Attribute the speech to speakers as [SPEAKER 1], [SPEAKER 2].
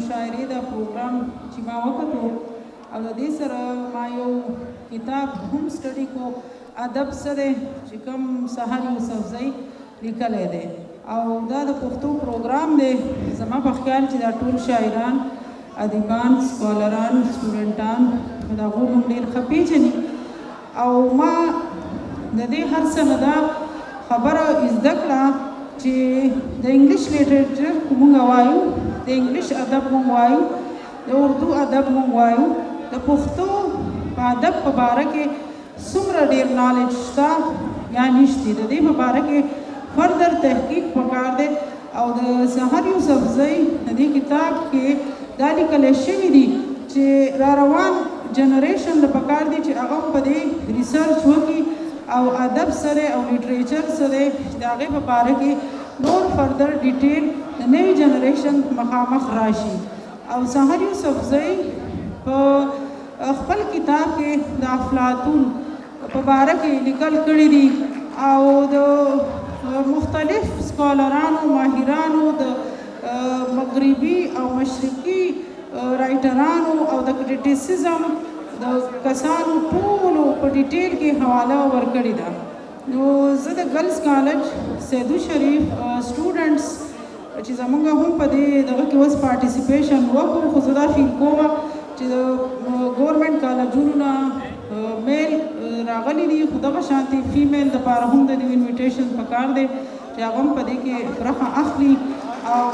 [SPEAKER 1] مشاعرې دا پروګرام چې ما وکړو او د دې سره ما یو کتاب هم سټډي کو ادب سره چې کوم سحر یوسفزئی لیکلی دی او دا د پښتو پروګرام دی زما په خیال چې دا ټول شاعران ادیبان سکالران سټوډنټان د هغو نوم ډېر ښه پېژني او ما د دې هر څه نه دا خبره زده کړه چې د انګلیش لیټریچر موږ وایو د انګلیش ادب موږ وایو د اردو ادب موږ وایو د پښتو په ادب په باره کې څومره ډېر نالج شته یا نشته د دې په باره کې فردر تحقیق پکار دی او د سحر یوسفزئی د دې کتاب کې دا لیکلی شوي دي چې را روان جنریشن د پکار دی چې هغه په دې ریسرچ وکړي او ادب سره او لیټریچر سره د هغې په باره کې نور فردر ډیټیل د نوي جنریشن مخامخ راشي او سحر یوسفزئی په خپل کتاب کې د افلاطون په باره کې لیکل کړي دي او د مختلف سکالرانو ماهرانو د مغربي او مشرقي رایټرانو او د کریټیسزم د کسانو ټولو په ډیټیل کې حواله ورکړې ده نو زه د ګرلز کالج سیدو شریف سټوډنټس چې زمونږ هم په دې دغه کې اوس پارټیسپیشن وکړو خو زه دا فیل کوم چې د ګورمنټ کالجونو نه میل راغلی دي خو دغه شانتې فیمیل دپاره هم د دې انویټیشن پکار دی چې هغه هم په دې کې برخه اخلي او